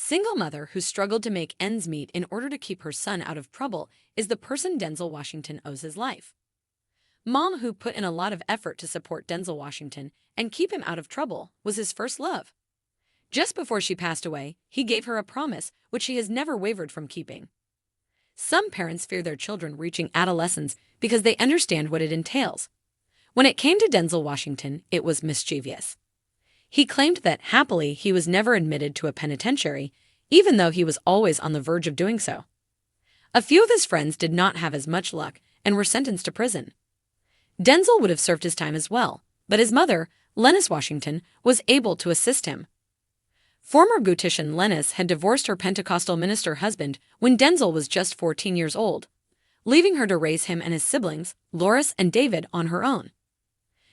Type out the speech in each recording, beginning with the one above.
Single mother who struggled to make ends meet in order to keep her son out of trouble is the person Denzel Washington owes his life. Mom, who put in a lot of effort to support Denzel Washington and keep him out of trouble, was his first love. Just before she passed away, he gave her a promise which she has never wavered from keeping. Some parents fear their children reaching adolescence because they understand what it entails. When it came to Denzel Washington, it was mischievous. He claimed that, happily, he was never admitted to a penitentiary, even though he was always on the verge of doing so. A few of his friends did not have as much luck and were sentenced to prison. Denzel would have served his time as well, but his mother, Lennis Washington, was able to assist him. Former Gutitian Lennis had divorced her Pentecostal minister husband when Denzel was just 14 years old, leaving her to raise him and his siblings, Loris and David, on her own.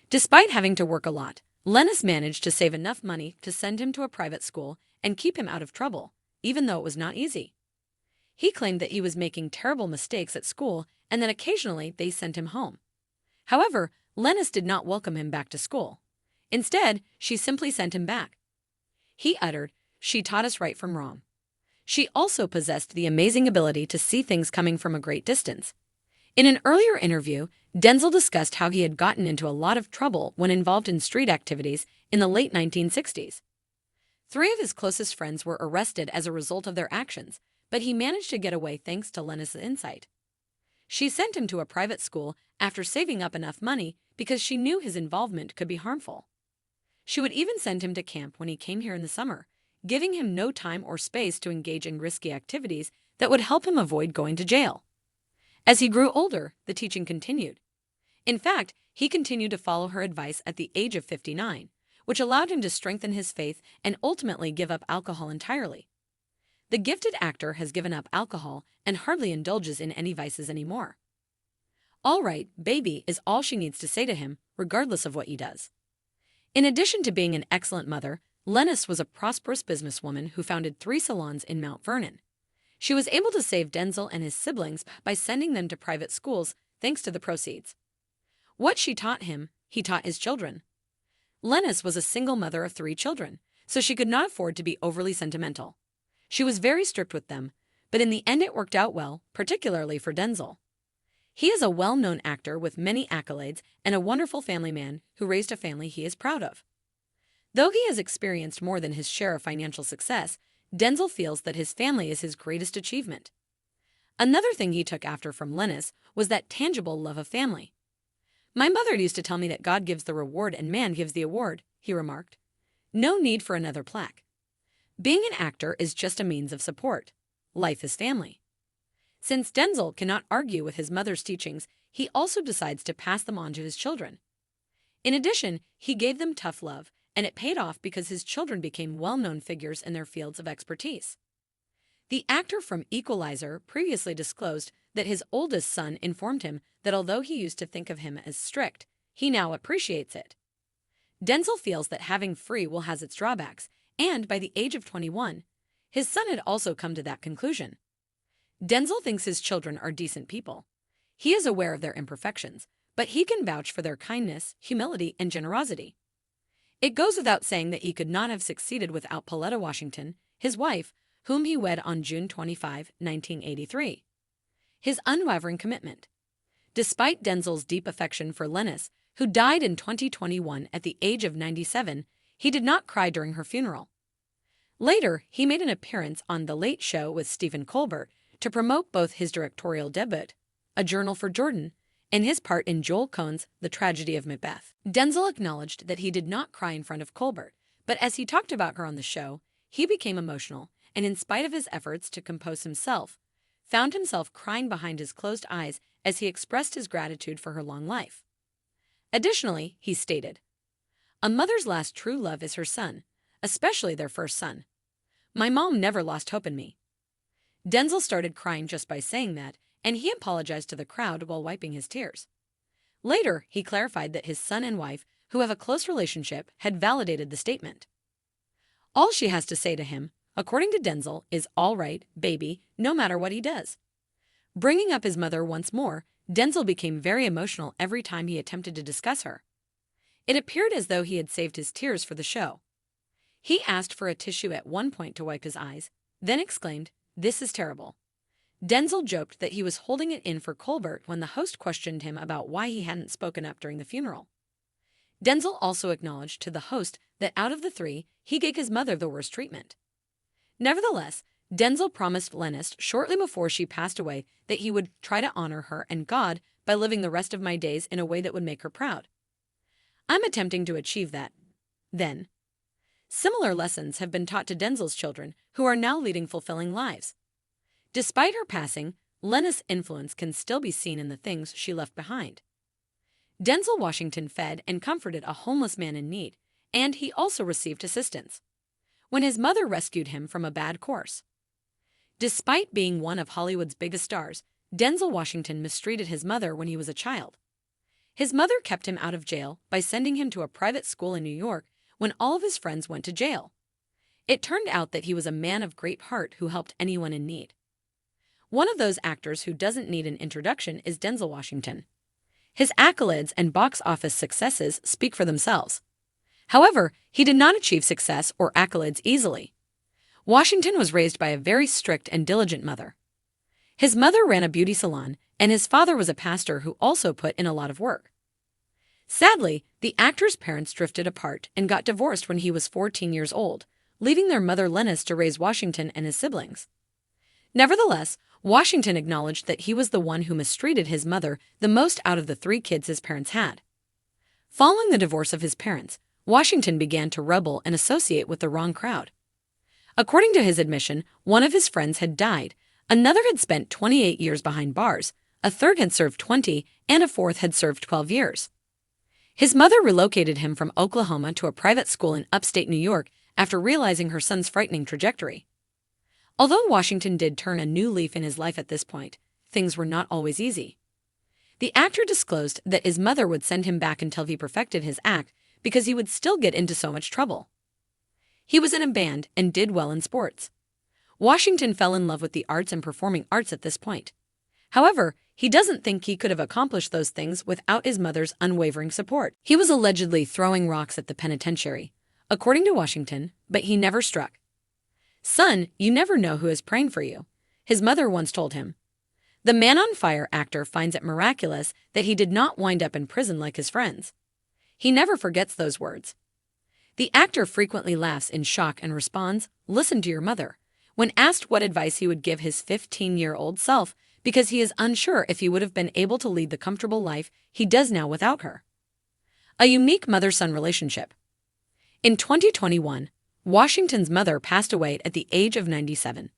Despite having to work a lot, Lennis managed to save enough money to send him to a private school and keep him out of trouble, even though it was not easy. He claimed that he was making terrible mistakes at school and that occasionally they sent him home. However, Lennis did not welcome him back to school. Instead, she simply sent him back. He uttered, "She taught us right from wrong." She also possessed the amazing ability to see things coming from a great distance. In an earlier interview, Denzel discussed how he had gotten into a lot of trouble when involved in street activities in the late 1960s. 3 of his closest friends were arrested as a result of their actions, but he managed to get away thanks to Lennis' insight. She sent him to a private school after saving up enough money because she knew his involvement could be harmful. She would even send him to camp when he came here in the summer, giving him no time or space to engage in risky activities that would help him avoid going to jail. As he grew older, the teaching continued. In fact, he continued to follow her advice at the age of 59, which allowed him to strengthen his faith and ultimately give up alcohol entirely. The gifted actor has given up alcohol and hardly indulges in any vices anymore. "All right, baby," is all she needs to say to him, regardless of what he does. In addition to being an excellent mother, Lennis was a prosperous businesswoman who founded 3 salons in Mount Vernon. She was able to save Denzel and his siblings by sending them to private schools thanks to the proceeds. What she taught him, he taught his children. Lennis was a single mother of 3 children, so she could not afford to be overly sentimental. She was very strict with them, but in the end it worked out well, particularly for Denzel. He is a well-known actor with many accolades and a wonderful family man who raised a family he is proud of. Though he has experienced more than his share of financial success, Denzel feels that his family is his greatest achievement. Another thing he took after from Lennis was that tangible love of family. "My mother used to tell me that God gives the reward and man gives the award," he remarked. "No need for another plaque. Being an actor is just a means of support. Life is family." Since Denzel cannot argue with his mother's teachings, he also decides to pass them on to his children. In addition, he gave them tough love, and it paid off because his children became well-known figures in their fields of expertise. The actor from Equalizer previously disclosed that his oldest son informed him that although he used to think of him as strict, he now appreciates it. Denzel feels that having free will has its drawbacks, and by the age of 21, his son had also come to that conclusion. Denzel thinks his children are decent people. He is aware of their imperfections, but he can vouch for their kindness, humility, and generosity. It goes without saying that he could not have succeeded without Pauletta Washington, his wife, whom he wed on June 25, 1983. His unwavering commitment. Despite Denzel's deep affection for Lennis, who died in 2021 at the age of 97, he did not cry during her funeral. Later, he made an appearance on The Late Show with Stephen Colbert to promote both his directorial debut, A Journal for Jordan, and his part in Joel Coen's The Tragedy of Macbeth. Denzel acknowledged that he did not cry in front of Colbert, but as he talked about her on the show, he became emotional and, in spite of his efforts to compose himself, found himself crying behind his closed eyes as he expressed his gratitude for her long life. Additionally, he stated, "A mother's last true love is her son, especially their first son. My mom never lost hope in me." Denzel started crying just by saying that, and he apologized to the crowd while wiping his tears. Later, he clarified that his son and wife, who have a close relationship, had validated the statement. All she has to say to him, according to Denzel, is "all right, baby," no matter what he does. Bringing up his mother once more, Denzel became very emotional every time he attempted to discuss her. It appeared as though he had saved his tears for the show. He asked for a tissue at one point to wipe his eyes, then exclaimed, "This is terrible." Denzel joked that he was holding it in for Colbert when the host questioned him about why he hadn't spoken up during the funeral. Denzel also acknowledged to the host that out of the three, he gave his mother the worst treatment. Nevertheless, Denzel promised Lennis shortly before she passed away that he would try to honor her and God by living the rest of my days in a way that would make her proud. I'm attempting to achieve that. Then, similar lessons have been taught to Denzel's children, who are now leading fulfilling lives. Despite her passing, Lennis' influence can still be seen in the things she left behind. Denzel Washington fed and comforted a homeless man in need, and he also received assistance when his mother rescued him from a bad course. Despite being one of Hollywood's biggest stars, Denzel Washington mistreated his mother when he was a child. His mother kept him out of jail by sending him to a private school in New York when all of his friends went to jail. It turned out that he was a man of great heart who helped anyone in need. One of those actors who doesn't need an introduction is Denzel Washington. His accolades and box office successes speak for themselves. However, he did not achieve success or accolades easily. Washington was raised by a very strict and diligent mother. His mother ran a beauty salon, and his father was a pastor who also put in a lot of work. Sadly, the actor's parents drifted apart and got divorced when he was 14 years old, leaving their mother Lennis to raise Washington and his siblings. Nevertheless, Washington acknowledged that he was the one who mistreated his mother the most out of the three kids his parents had. Following the divorce of his parents, Washington began to rebel and associate with the wrong crowd. According to his admission, one of his friends had died, another had spent 28 years behind bars, a third had served 20, and a fourth had served 12 years. His mother relocated him from Oklahoma to a private school in upstate New York after realizing her son's frightening trajectory. Although Washington did turn a new leaf in his life at this point, things were not always easy. The actor disclosed that his mother would send him back until he perfected his act because he would still get into so much trouble. He was in a band and did well in sports. Washington fell in love with the arts and performing arts at this point. However, he doesn't think he could have accomplished those things without his mother's unwavering support. He was allegedly throwing rocks at the penitentiary, according to Washington, but he never struck. "Son, you never know who is praying for you," his mother once told him. The Man on Fire actor finds it miraculous that he did not wind up in prison like his friends. He never forgets those words. The actor frequently laughs in shock and responds, "Listen to your mother," when asked what advice he would give his 15-year-old self because he is unsure if he would have been able to lead the comfortable life he does now without her. A unique mother-son relationship. In 2021, Washington's mother passed away at the age of 97.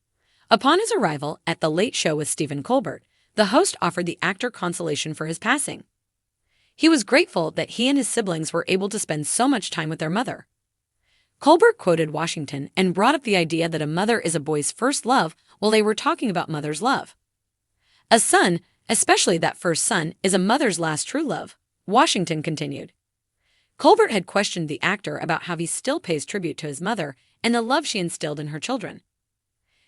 Upon his arrival at The Late Show with Stephen Colbert, the host offered the actor consolation for his passing. He was grateful that he and his siblings were able to spend so much time with their mother. Colbert quoted Washington and brought up the idea that a mother is a boy's first love while they were talking about mother's love. A son, especially that first son, is a mother's last true love, Washington continued. Colbert had questioned the actor about how he still pays tribute to his mother and the love she instilled in her children.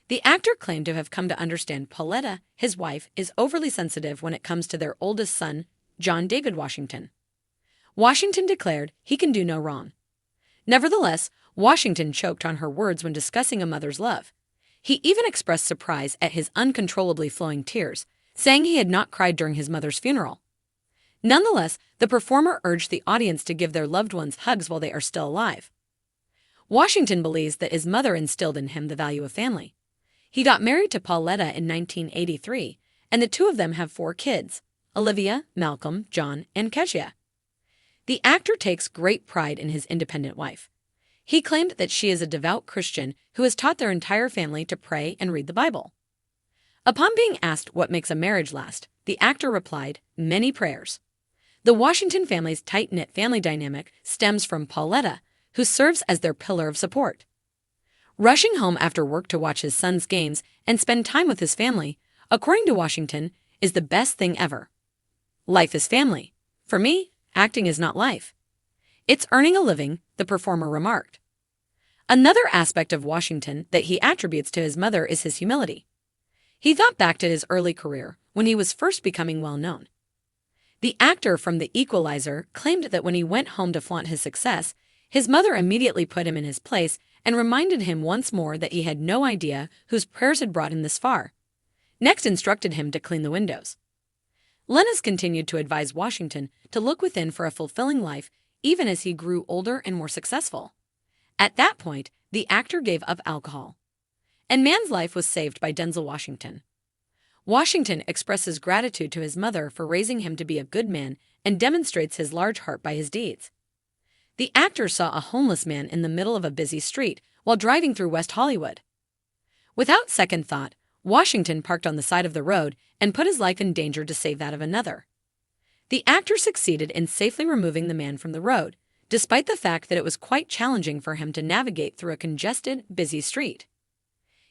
The actor claimed to have come to understand Pauletta, his wife, is overly sensitive when it comes to their oldest son, John David Washington. Washington declared he can do no wrong. Nevertheless, Washington choked on her words when discussing a mother's love. He even expressed surprise at his uncontrollably flowing tears, saying he had not cried during his mother's funeral. Nonetheless, the performer urged the audience to give their loved ones hugs while they are still alive. Washington believes that his mother instilled in him the value of family. He got married to Pauletta in 1983, and the two of them have 4 kids: Olivia, Malcolm, John, and Kezia. The actor takes great pride in his independent wife. He claimed that she is a devout Christian who has taught their entire family to pray and read the Bible. Upon being asked what makes a marriage last, the actor replied, "Many prayers." The Washington family's tight-knit family dynamic stems from Pauletta, who serves as their pillar of support. Rushing home after work to watch his son's games and spend time with his family, according to Washington, is the best thing ever. Life is family. For me, acting is not life. It's earning a living, the performer remarked. Another aspect of Washington that he attributes to his mother is his humility. He thought back to his early career when he was first becoming well-known. The actor from The Equalizer claimed that when he went home to flaunt his success, his mother immediately put him in his place and reminded him once more that he had no idea whose prayers had brought him this far. Next instructed him to clean the windows. Lennis continued to advise Washington to look within for a fulfilling life even as he grew older and more successful. At that point, the actor gave up alcohol, and Mann's life was saved by Denzel Washington. Washington expresses gratitude to his mother for raising him to be a good man and demonstrates his large heart by his deeds. The actor saw a homeless man in the middle of a busy street while driving through West Hollywood. Without second thought, Washington parked on the side of the road and put his life in danger to save that of another. The actor succeeded in safely removing the man from the road, despite the fact that it was quite challenging for him to navigate through a congested, busy street.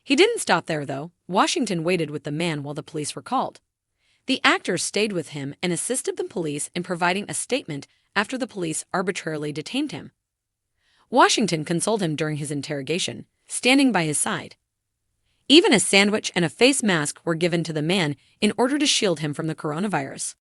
He didn't stop there, though. Washington waited with the man while the police were called. The actor stayed with him and assisted the police in providing a statement after the police arbitrarily detained him. Washington consoled him during his interrogation, standing by his side. Even a sandwich and a face mask were given to the man in order to shield him from the coronavirus.